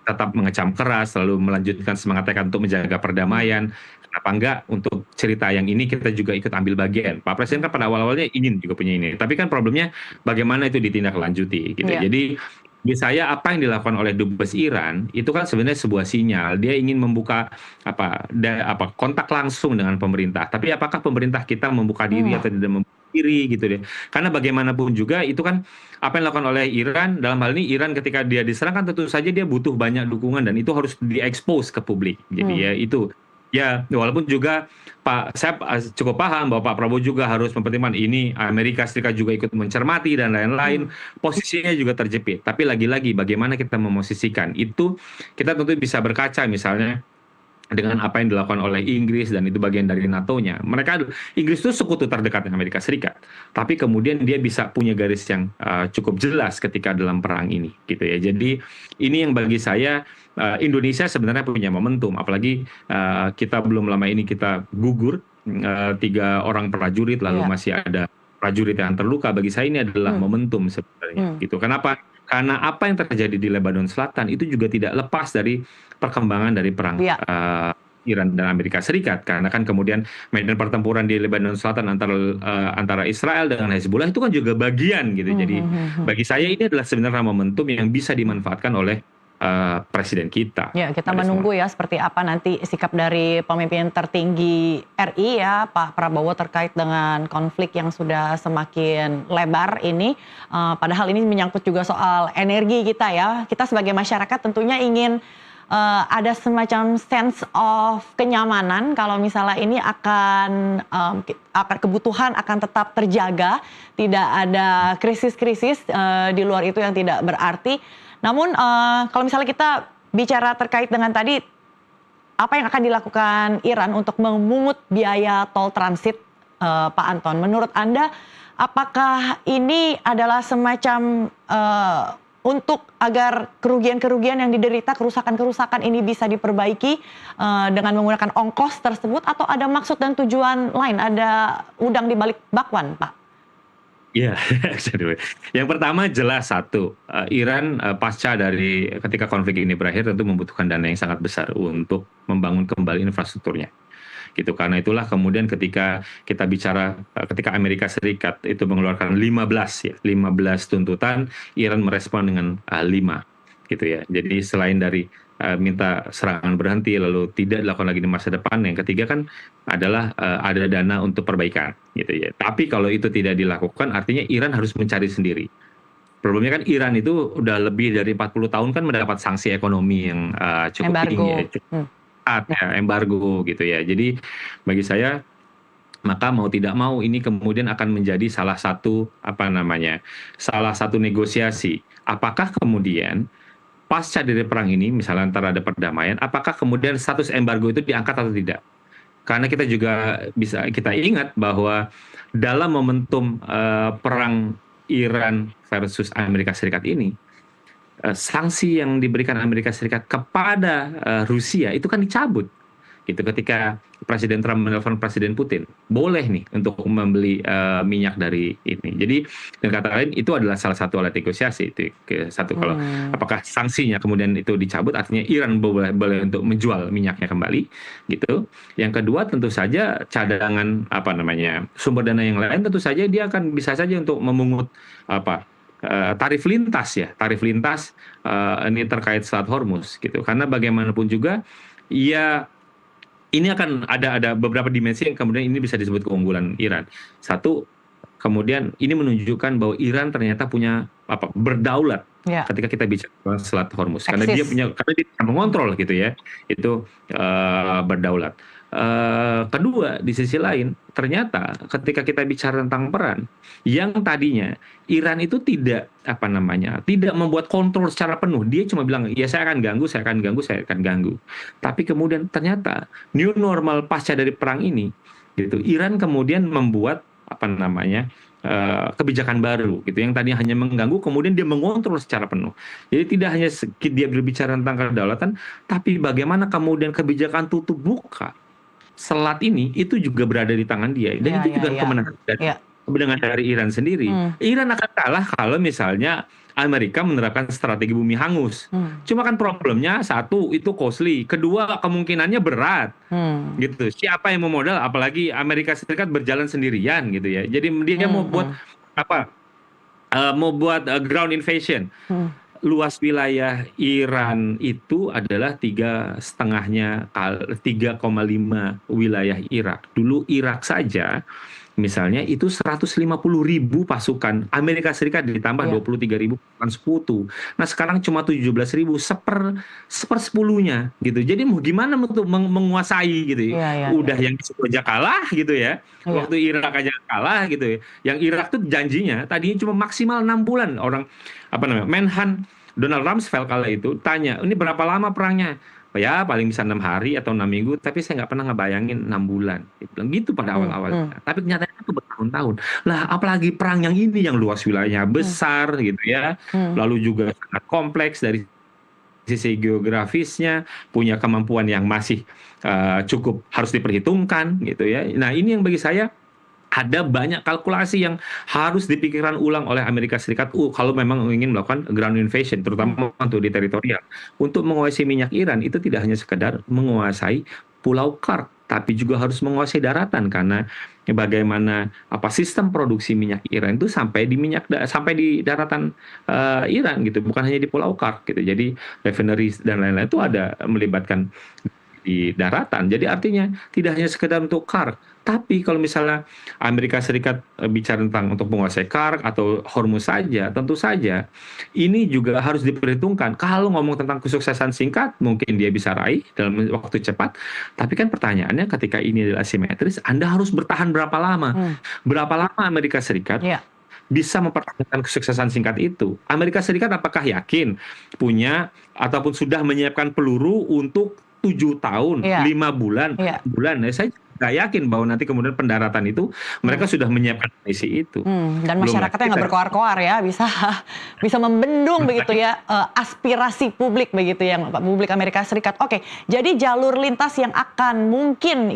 tetap mengecam keras, lalu melanjutkan semangatnya untuk menjaga perdamaian. Kenapa enggak untuk cerita yang ini kita juga ikut ambil bagian. Pak Presiden kan pada awal-awalnya ingin juga punya ini. Tapi kan problemnya bagaimana itu ditindaklanjuti gitu. Jadi bagi saya apa yang dilakukan oleh Dubes Iran itu kan sebenarnya sebuah sinyal. Dia ingin membuka kontak langsung dengan pemerintah. Tapi apakah pemerintah kita membuka diri atau tidak membuka diri gitu deh. Karena bagaimanapun juga itu kan apa yang dilakukan oleh Iran, dalam hal ini Iran ketika dia diserang kan tentu saja dia butuh banyak dukungan dan itu harus diekspos ke publik. Jadi ya itu. Ya, walaupun juga saya cukup paham bahwa Pak Prabowo juga harus mempertimbangkan ini, Amerika Serikat juga ikut mencermati dan lain-lain, posisinya juga terjepit. Tapi lagi-lagi bagaimana kita memosisikan itu, kita tentu bisa berkaca misalnya dengan apa yang dilakukan oleh Inggris dan itu bagian dari NATO-nya. Inggris itu sekutu terdekat dengan Amerika Serikat, tapi kemudian dia bisa punya garis yang cukup jelas ketika dalam perang ini, gitu ya. Jadi ini yang bagi saya Indonesia sebenarnya punya momentum, apalagi kita belum lama ini kita gugur 3 orang prajurit, lalu masih ada prajurit yang terluka. Bagi saya ini adalah momentum sebenarnya, gitu. Kenapa? Karena apa yang terjadi di Lebanon Selatan itu juga tidak lepas dari perkembangan dari perang Iran dan Amerika Serikat. Karena kan kemudian medan pertempuran di Lebanon Selatan antara Israel dengan Hezbollah itu kan juga bagian gitu. Jadi bagi saya ini adalah sebenarnya momentum yang bisa dimanfaatkan oleh presiden kita. Ya, kita menunggu ya seperti apa nanti sikap dari pemimpin tertinggi RI ya, Pak Prabowo terkait dengan konflik yang sudah semakin lebar ini. Padahal ini menyangkut juga soal energi kita ya. Kita sebagai masyarakat tentunya ingin ada semacam sense of kenyamanan kalau misalnya ini akan kebutuhan akan tetap terjaga, tidak ada krisis-krisis di luar itu yang tidak berarti. Namun kalau misalnya kita bicara terkait dengan tadi apa yang akan dilakukan Iran untuk memungut biaya tol transit, Pak Anton, menurut Anda apakah ini adalah semacam untuk agar kerugian-kerugian yang diderita, kerusakan-kerusakan ini bisa diperbaiki dengan menggunakan ongkos tersebut, atau ada maksud dan tujuan lain, ada udang di balik bakwan, Pak? Iya, yang pertama jelas satu, Iran pasca dari ketika konflik ini berakhir tentu membutuhkan dana yang sangat besar untuk membangun kembali infrastrukturnya. Gitu. Karena itulah kemudian ketika kita bicara ketika Amerika Serikat itu mengeluarkan 15 tuntutan, Iran merespon dengan 5 gitu ya. Jadi selain dari minta serangan berhenti lalu tidak dilakukan lagi di masa depan, yang ketiga kan adalah ada dana untuk perbaikan gitu ya. Tapi kalau itu tidak dilakukan artinya Iran harus mencari sendiri. Problemnya kan Iran itu udah lebih dari 40 tahun kan mendapat sanksi ekonomi yang cukup tinggi ya, Embargo. cukup ketat ya, embargo gitu ya. Jadi bagi saya maka mau tidak mau ini kemudian akan menjadi salah satu negosiasi. Apakah kemudian pasca dari perang ini, misalnya antara ada perdamaian, apakah kemudian status embargo itu diangkat atau tidak? Karena kita juga bisa kita ingat bahwa dalam momentum perang Iran versus Amerika Serikat ini, sanksi yang diberikan Amerika Serikat kepada Rusia itu kan dicabut. Gitu ketika Presiden Trump menelpon Presiden Putin, boleh nih untuk membeli minyak dari ini. Jadi dengan kata lain itu adalah salah satu alat negosiasi itu satu. Kalau apakah sanksinya kemudian itu dicabut, artinya Iran boleh untuk menjual minyaknya kembali, gitu. Yang kedua tentu saja cadangan sumber dana yang lain tentu saja dia akan bisa saja untuk memungut tarif lintas ini terkait Selat Hormuz gitu. Karena bagaimanapun juga ya ini akan ada beberapa dimensi yang kemudian ini bisa disebut keunggulan Iran. Satu, kemudian ini menunjukkan bahwa Iran ternyata punya berdaulat ketika kita bicara Selat Hormuz. Karena dia bisa mengontrol gitu ya, itu berdaulat. Kedua, di sisi lain, ternyata ketika kita bicara tentang peran, yang tadinya Iran itu tidak membuat kontrol secara penuh. Dia cuma bilang, ya saya akan ganggu. Tapi kemudian ternyata new normal pasca dari perang ini, gitu. Iran kemudian membuat kebijakan baru, gitu. Yang tadinya hanya mengganggu, kemudian dia mengontrol secara penuh. Jadi tidak hanya dia berbicara tentang kedaulatan, tapi bagaimana kemudian kebijakan tutup buka selat ini itu juga berada di tangan dia, dan itu juga kemenangan dari Iran sendiri. Iran akan kalah kalau misalnya Amerika menerapkan strategi bumi hangus. Cuma kan problemnya satu itu costly, kedua kemungkinannya berat, gitu. Siapa yang mau modal? Apalagi Amerika Serikat berjalan sendirian, gitu ya. Jadi dia mau buat ground invasion. Luas wilayah Iran itu adalah 3,5 wilayah Irak. Dulu Irak saja misalnya itu 150.000 pasukan Amerika Serikat ditambah 23.000 pasukan sekutu. Nah sekarang cuma 17.000, sepersepuluhnya gitu. Jadi mau gimana untuk menguasai gitu ya. Udah yang aja kalah gitu ya. Waktu Irak aja kalah gitu ya. Yang Irak tuh janjinya tadinya cuma maksimal 6 bulan. Orang Menhan Donald Rumsfeld kala itu tanya, ini berapa lama perangnya? Ya paling bisa 6 hari atau 6 minggu, tapi saya nggak pernah ngebayangin 6 bulan. Dia bilang gitu pada awal-awalnya. Tapi ternyata itu bertahun-tahun. Lah apalagi perang yang ini yang luas wilayahnya besar gitu ya. Lalu juga sangat kompleks dari sisi geografisnya, punya kemampuan yang masih cukup harus diperhitungkan gitu ya. Nah ini yang bagi saya ada banyak kalkulasi yang harus dipikirkan ulang oleh Amerika Serikat kalau memang ingin melakukan ground invasion, terutama untuk di teritorial. Untuk menguasai minyak Iran itu tidak hanya sekedar menguasai Pulau Kark, tapi juga harus menguasai daratan, karena bagaimana sistem produksi minyak Iran itu sampai di daratan Iran gitu, bukan hanya di Pulau Kark gitu. Jadi refineries dan lain-lain itu ada melibatkan di daratan. Jadi artinya tidak hanya sekedar untuk Kark, tapi kalau misalnya Amerika Serikat bicara tentang untuk menguasai Kark atau Hormuz saja, tentu saja ini juga harus diperhitungkan. Kalau ngomong tentang kesuksesan singkat, mungkin dia bisa raih dalam waktu cepat. Tapi kan pertanyaannya ketika ini adalah asimetris, Anda harus bertahan berapa lama? Berapa lama Amerika Serikat bisa mempertahankan kesuksesan singkat itu? Amerika Serikat apakah yakin punya ataupun sudah menyiapkan peluru untuk 7 tahun, 5 bulan, 4 bulan? Saya nggak yakin bahwa nanti kemudian pendaratan itu mereka sudah menyiapkan misi itu. Dan Belum masyarakatnya lagi nggak berkoar-koar ya, bisa membendung begitu ya aspirasi publik begitu ya, publik Amerika Serikat. Oke, jadi jalur lintas yang akan mungkin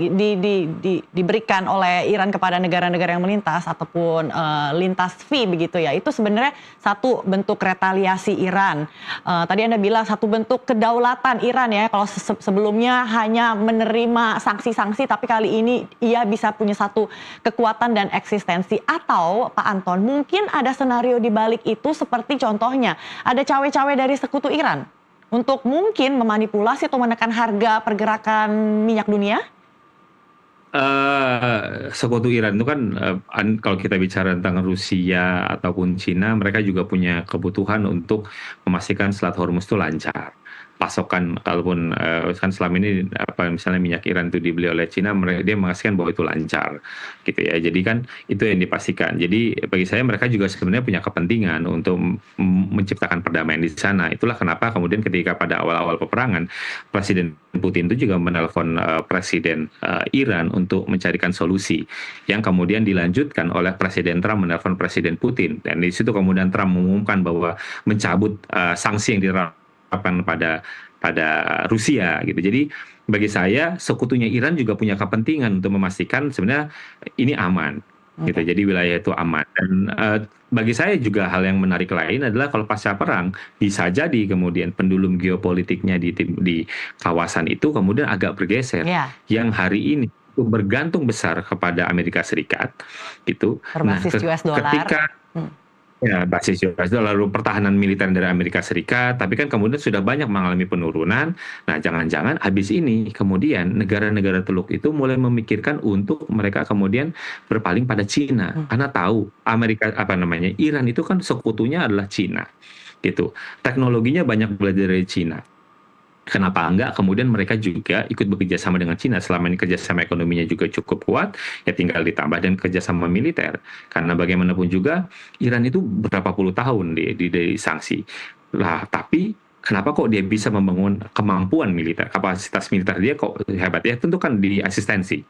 diberikan oleh Iran kepada negara-negara yang melintas ataupun lintas fee begitu ya, itu sebenarnya satu bentuk retaliasi Iran. Tadi Anda bilang satu bentuk kedaulatan Iran ya, kalau sebelumnya hanya menerima sanksi-sanksi, tapi kali ini ia bisa punya satu kekuatan dan eksistensi. Atau Pak Anton, mungkin ada senario di balik itu seperti contohnya ada cawe-cawe dari sekutu Iran untuk mungkin memanipulasi atau menekan harga pergerakan minyak dunia? Sekutu Iran itu kan kalau kita bicara tentang Rusia ataupun Cina, mereka juga punya kebutuhan untuk memastikan Selat Hormuz itu lancar. Pasokan, kalaupun kan selama ini misalnya minyak Iran itu dibeli oleh Cina, dia memastikan bahwa itu lancar, gitu ya. Jadi kan itu yang dipastikan. Jadi bagi saya mereka juga sebenarnya punya kepentingan untuk menciptakan perdamaian di sana. Itulah kenapa kemudian ketika pada awal-awal peperangan, Presiden Putin itu juga menelpon Presiden Iran untuk mencarikan solusi, yang kemudian dilanjutkan oleh Presiden Trump menelpon Presiden Putin. Dan di situ kemudian Trump mengumumkan bahwa mencabut sanksi yang diterapkan pada Rusia gitu. Jadi bagi saya sekutunya Iran juga punya kepentingan untuk memastikan sebenarnya ini aman. Gitu. Jadi wilayah itu aman. Dan bagi saya juga hal yang menarik lain adalah kalau pasca perang bisa jadi kemudian pendulum geopolitiknya di kawasan itu kemudian agak bergeser. Yang hari ini itu bergantung besar kepada Amerika Serikat gitu. Berbasis US dollar. Ketika basis US dollar, lalu pertahanan militer dari Amerika Serikat, tapi kan kemudian sudah banyak mengalami penurunan. Nah, jangan-jangan habis ini kemudian negara-negara Teluk itu mulai memikirkan untuk mereka kemudian berpaling pada Cina, karena tahu Iran itu kan sekutunya adalah Cina, gitu. Teknologinya banyak belajar dari Cina. Kenapa enggak kemudian mereka juga ikut bekerja sama dengan Cina? Selama ini kerjasama ekonominya juga cukup kuat, ya tinggal ditambah dan kerjasama militer. Karena bagaimanapun juga Iran itu berapa puluh tahun di sanksi. Lah, tapi kenapa kok dia bisa membangun kemampuan militer, kapasitas militer dia kok hebat ya? Tentu kan di asistensi.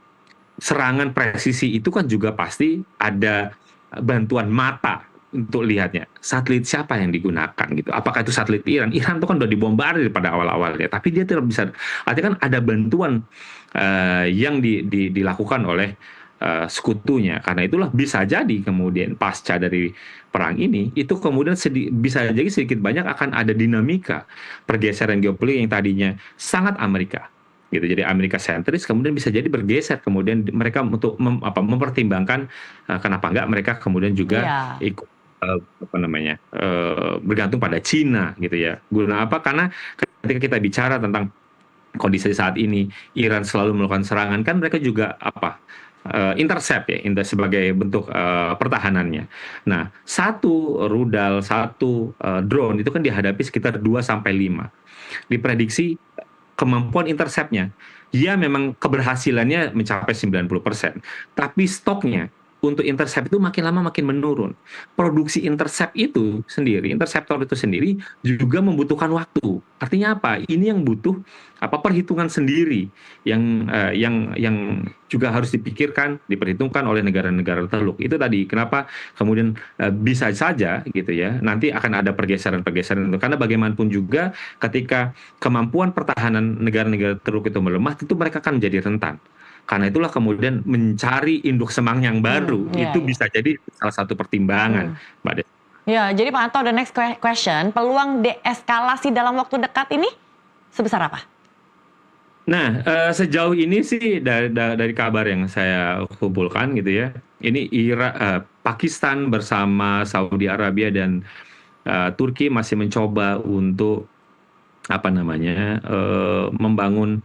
Serangan presisi itu kan juga pasti ada bantuan mata untuk lihatnya satelit siapa yang digunakan gitu. Apakah itu satelit Iran? Iran itu kan udah dibombardir pada awal-awalnya, tapi dia tidak bisa. Artinya kan ada bantuan yang dilakukan oleh sekutunya. Karena itulah bisa jadi kemudian pasca dari perang ini itu kemudian bisa jadi sedikit banyak akan ada dinamika pergeseran geopolitik yang tadinya sangat Amerika. Gitu. Jadi Amerika sentris kemudian bisa jadi bergeser, kemudian mereka untuk mempertimbangkan kenapa enggak mereka kemudian juga ikut bergantung pada Cina gitu ya. Guna apa? Karena ketika kita bicara tentang kondisi saat ini Iran selalu melakukan serangan, kan mereka juga intercept ya, sebagai bentuk pertahanannya. Nah, satu rudal, satu drone itu kan dihadapi sekitar 2-5. Diprediksi kemampuan interceptnya, ya memang keberhasilannya mencapai 90%. Tapi stoknya untuk intercept itu makin lama makin menurun. Produksi interceptor itu sendiri juga membutuhkan waktu. Artinya apa? Ini yang butuh perhitungan sendiri yang juga harus diperhitungkan oleh negara-negara Teluk. Itu tadi kenapa kemudian bisa saja gitu ya. Nanti akan ada pergeseran-pergeseran itu, karena bagaimanapun juga ketika kemampuan pertahanan negara-negara Teluk itu melemah, tentu mereka akan menjadi rentan. Karena itulah kemudian mencari induk semang yang baru itu bisa jadi salah satu pertimbangan, Mbak Des. Ya, jadi Pak Anto, the next question, peluang deeskalasi dalam waktu dekat ini sebesar apa? Nah, sejauh ini sih dari kabar yang saya kumpulkan gitu ya, ini Pakistan bersama Saudi Arabia dan Turki masih mencoba untuk membangun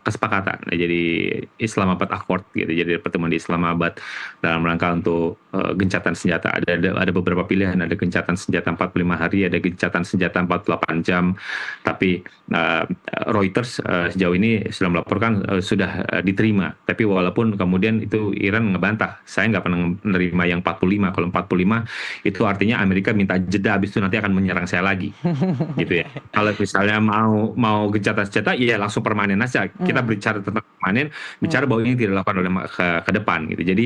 kesepakatan. Jadi Islamabad Accord gitu. Jadi pertemuan di Islamabad dalam rangka untuk gencatan senjata. Ada beberapa pilihan, ada gencatan senjata 45 hari, ada gencatan senjata 48 jam. Tapi Reuters sejauh ini sudah melaporkan sudah diterima. Tapi walaupun kemudian itu Iran ngebantah, saya nggak pernah menerima yang 45. Kalau 45 itu artinya Amerika minta jeda, habis itu nanti akan menyerang saya lagi. Gitu ya. Kalau misalnya mau gencatan senjata, ya langsung langsung permanen aja. Kita bicara tentang permanen, bicara bahwa ini tidak dilakukan oleh ke depan gitu. Jadi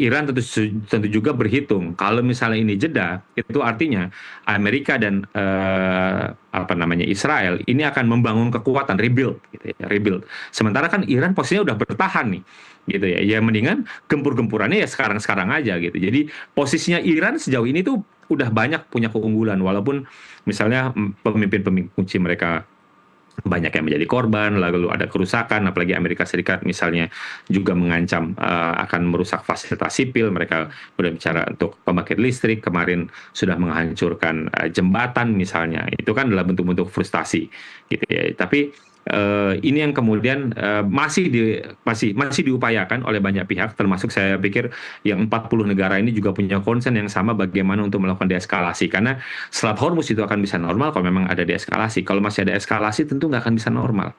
Iran tentu juga berhitung kalau misalnya ini jeda, itu artinya Amerika dan Israel ini akan membangun kekuatan, rebuild gitu ya, rebuild. Sementara kan Iran posisinya udah bertahan nih gitu ya. Ya mendingan gempur-gempurannya ya sekarang-sekarang aja gitu. Jadi posisinya Iran sejauh ini tuh udah banyak punya keunggulan, walaupun misalnya pemimpin-pemimpin kunci mereka banyak yang menjadi korban, lalu ada kerusakan, apalagi Amerika Serikat misalnya juga mengancam akan merusak fasilitas sipil. Mereka udah bicara untuk pembangkit listrik, kemarin sudah menghancurkan jembatan misalnya. Itu kan adalah bentuk-bentuk frustasi gitu ya. Tapi ini yang kemudian masih diupayakan oleh banyak pihak, termasuk saya pikir yang 40 negara ini juga punya concern yang sama bagaimana untuk melakukan deeskalasi, karena Selat Hormuz itu akan bisa normal kalau memang ada deeskalasi. Kalau masih ada eskalasi tentu nggak akan bisa normal.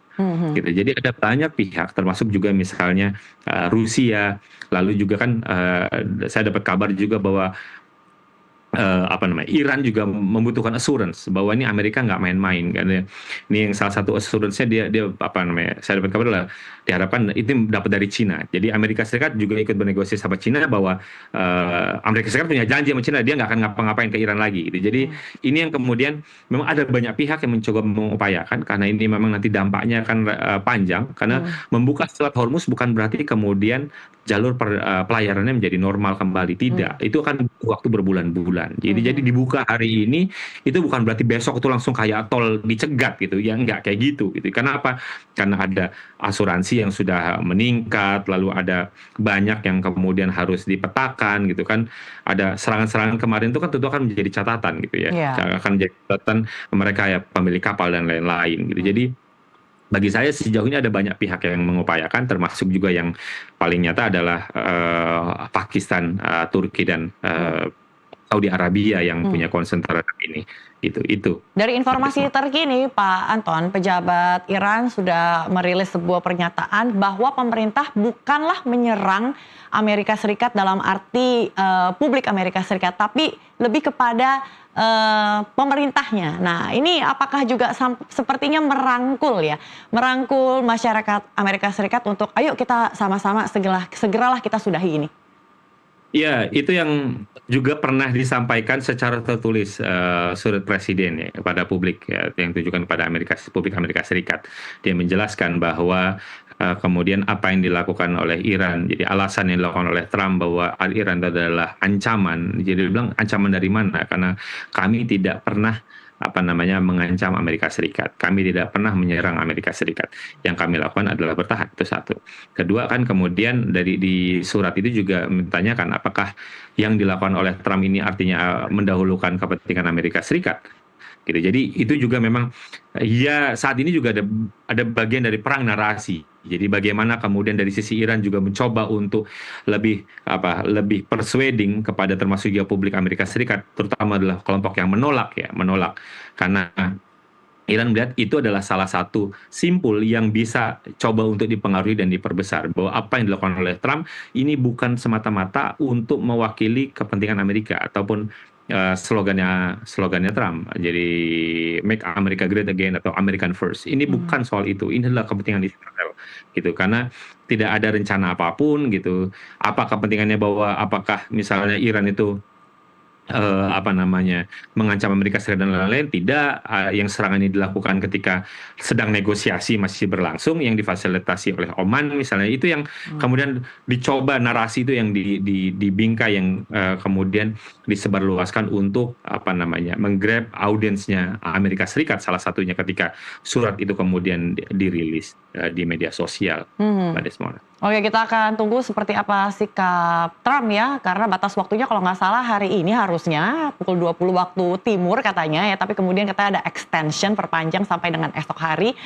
Gitu. Jadi ada banyak pihak, termasuk juga misalnya Rusia, lalu juga kan saya dapat kabar juga bahwa Iran juga membutuhkan assurance bahwa ini Amerika nggak main-main kan ya. Ini yang salah satu assurance-nya dia saya dapat kabar adalah diharapkan itu dapat dari Cina. Jadi Amerika Serikat juga ikut bernegosiasi sama Cina bahwa Amerika Serikat punya janji sama Cina, dia nggak akan ngapa-ngapain ke Iran lagi gitu. Jadi ini yang kemudian memang ada banyak pihak yang mencoba mengupayakan, karena ini memang nanti dampaknya akan panjang, karena membuka Selat Hormuz bukan berarti kemudian jalur pelayarannya menjadi normal kembali, tidak. Itu akan waktu berbulan-bulan. Jadi dibuka hari ini itu bukan berarti besok itu langsung kayak tol dicegat gitu. Ya enggak kayak gitu. Karena apa? Karena ada asuransi yang sudah meningkat, lalu ada banyak yang kemudian harus dipetakan gitu kan. Ada serangan-serangan kemarin itu kan tentu akan menjadi catatan gitu ya. Akan menjadi catatan mereka ya pemilik kapal dan lain-lain gitu. Jadi bagi saya sejauh ini ada banyak pihak yang mengupayakan, termasuk juga yang paling nyata adalah Pakistan, Turki dan Saudi Arabia yang punya concern terhadap ini. Itu. Dari informasi terkini, Pak Anton, pejabat Iran sudah merilis sebuah pernyataan bahwa pemerintah bukanlah menyerang Amerika Serikat dalam arti publik Amerika Serikat, tapi lebih kepada pemerintahnya. Nah, ini apakah juga sepertinya merangkul masyarakat Amerika Serikat untuk ayo kita sama-sama segeralah kita sudahi ini. Ya, itu yang juga pernah disampaikan secara tertulis surat presiden ya kepada publik ya, yang ditujukan kepada publik Amerika Serikat. Dia menjelaskan bahwa kemudian apa yang dilakukan oleh Iran, jadi alasan yang dilakukan oleh Trump bahwa Iran itu adalah ancaman. Jadi dia bilang ancaman dari mana? Karena kami tidak pernah mengancam Amerika Serikat. Kami tidak pernah menyerang Amerika Serikat. Yang kami lakukan adalah bertahan, itu satu. Kedua kan kemudian di surat itu juga menanyakan apakah yang dilakukan oleh Trump ini artinya mendahulukan kepentingan Amerika Serikat. Gitu. Jadi itu juga memang ya saat ini juga ada bagian dari perang narasi. Jadi bagaimana kemudian dari sisi Iran juga mencoba untuk lebih persuading kepada termasuk juga publik Amerika Serikat, terutama adalah kelompok yang menolak karena Iran melihat itu adalah salah satu simpul yang bisa coba untuk dipengaruhi dan diperbesar bahwa apa yang dilakukan oleh Trump ini bukan semata-mata untuk mewakili kepentingan Amerika ataupun slogannya Trump, jadi Make America Great Again atau American First. Ini bukan soal itu, ini adalah kepentingan Israel, gitu. Karena tidak ada rencana apapun, gitu. Apa kepentingannya bahwa apakah misalnya Iran itu mengancam Amerika Serikat dan lain-lain? Tidak. Yang serangan ini dilakukan ketika sedang negosiasi masih berlangsung yang difasilitasi oleh Oman misalnya, itu yang kemudian dicoba narasi itu yang dibingkai yang kemudian disebarluaskan untuk menggrab audiensnya Amerika Serikat, salah satunya ketika surat itu kemudian dirilis di media sosial, Mbak Desmond. Oke, kita akan tunggu seperti apa sikap Trump ya, karena batas waktunya kalau nggak salah hari ini harusnya pukul 20 waktu timur katanya ya, tapi kemudian katanya ada extension perpanjang sampai dengan esok hari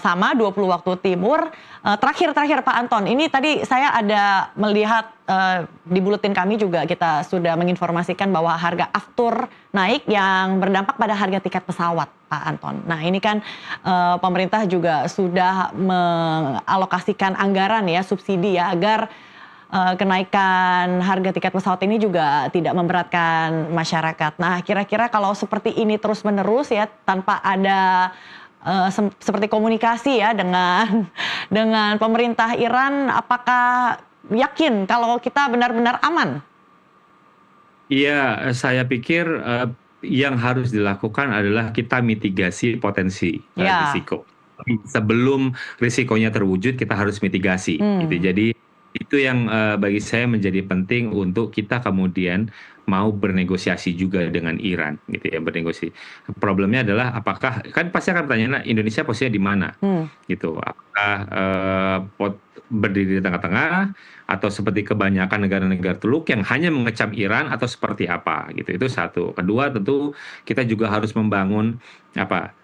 sama 20 waktu timur. Terakhir Pak Anton, ini tadi saya ada melihat di buletin kami juga kita sudah menginformasikan bahwa harga aftur naik yang berdampak pada harga tiket pesawat, Pak Anton. Nah ini kan pemerintah juga sudah mengalokasikan anggaran ya, subsidi ya, agar kenaikan harga tiket pesawat ini juga tidak memberatkan masyarakat. Nah kira-kira kalau seperti ini terus-menerus ya, tanpa ada seperti komunikasi ya dengan dengan pemerintah Iran, apakah yakin kalau kita benar-benar aman? Iya, saya pikir yang harus dilakukan adalah kita mitigasi potensi Ya. risiko. Sebelum risikonya terwujud, kita harus mitigasi. Gitu. Jadi itu yang bagi saya menjadi penting untuk kita kemudian mau bernegosiasi juga dengan Iran, gitu ya, bernegosiasi. Problemnya adalah apakah kan pasti akan bertanya, nah, Indonesia posisinya di mana, gitu? Apakah berdiri di tengah-tengah atau seperti kebanyakan negara-negara Teluk yang hanya mengecam Iran atau seperti apa, gitu? Itu satu. Kedua, tentu kita juga harus membangun apa?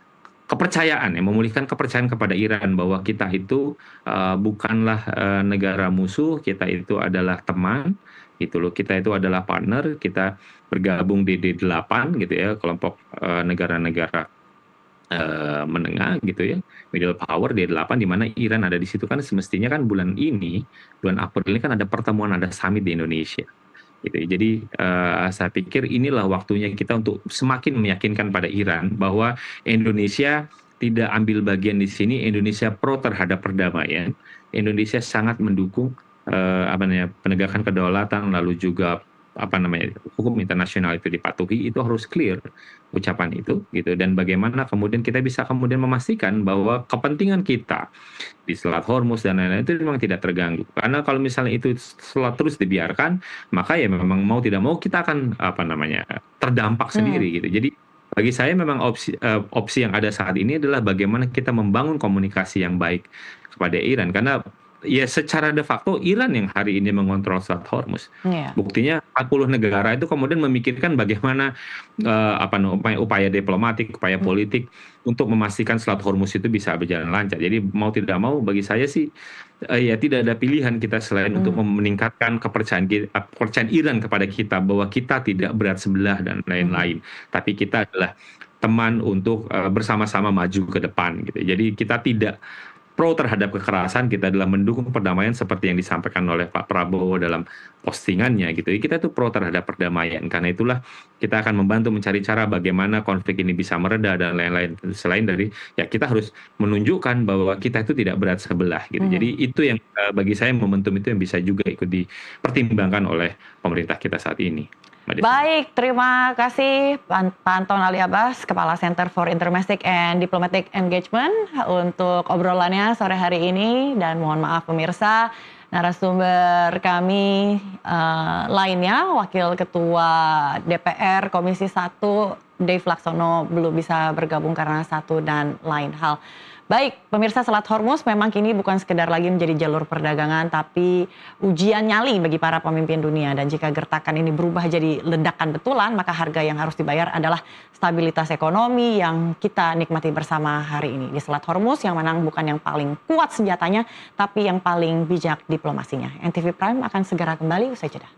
Kepercayaan, ya, memulihkan kepercayaan kepada Iran bahwa kita itu bukanlah negara musuh, kita itu adalah teman, gitu loh. Kita itu adalah partner, kita bergabung di D8 gitu ya, kelompok negara-negara menengah gitu ya, middle power D8 di mana Iran ada di situ kan semestinya kan bulan April ini kan ada pertemuan, ada summit di Indonesia. Gitu. Jadi saya pikir inilah waktunya kita untuk semakin meyakinkan pada Iran bahwa Indonesia tidak ambil bagian di sini, Indonesia pro terhadap perdamaian, Indonesia sangat mendukung penegakan kedaulatan, lalu juga hukum internasional itu dipatuhi, itu harus clear ucapan itu gitu. Dan bagaimana kemudian kita bisa kemudian memastikan bahwa kepentingan kita di Selat Hormuz dan lain-lain itu memang tidak terganggu. Karena kalau misalnya itu terus dibiarkan, maka ya memang mau tidak mau kita akan terdampak sendiri gitu. Jadi bagi saya memang opsi yang ada saat ini adalah bagaimana kita membangun komunikasi yang baik kepada Iran, karena ya secara de facto Iran yang hari ini mengontrol Selat Hormuz. Buktinya 40 negara itu kemudian memikirkan bagaimana upaya diplomatik, upaya politik untuk memastikan Selat Hormuz itu bisa berjalan lancar. Jadi mau tidak mau bagi saya sih ya tidak ada pilihan kita selain untuk meningkatkan kepercayaan Iran kepada kita bahwa kita tidak berat sebelah dan lain-lain. Tapi kita adalah teman untuk bersama-sama maju ke depan gitu. Jadi kita tidak pro terhadap kekerasan, kita adalah mendukung perdamaian seperti yang disampaikan oleh Pak Prabowo dalam postingannya gitu. Kita itu pro terhadap perdamaian. Karena itulah kita akan membantu mencari cara bagaimana konflik ini bisa mereda dan lain-lain. Selain dari ya kita harus menunjukkan bahwa kita itu tidak berat sebelah gitu. Jadi itu yang bagi saya momentum itu yang bisa juga ikut dipertimbangkan oleh pemerintah kita saat ini. Baik, terima kasih Pak Anton Ali Abbas, Kepala Center for Intermestic and Diplomatic Engagement untuk obrolannya sore hari ini. Dan mohon maaf pemirsa, narasumber kami lainnya, Wakil Ketua DPR Komisi 1 Dave Laksono belum bisa bergabung karena satu dan lain hal. Baik, pemirsa, Selat Hormuz memang kini bukan sekedar lagi menjadi jalur perdagangan, tapi ujian nyali bagi para pemimpin dunia. Dan jika gertakan ini berubah jadi ledakan betulan, maka harga yang harus dibayar adalah stabilitas ekonomi yang kita nikmati bersama hari ini. Di Selat Hormuz yang menang bukan yang paling kuat senjatanya, tapi yang paling bijak diplomasinya. NTV Prime akan segera kembali usai jeda.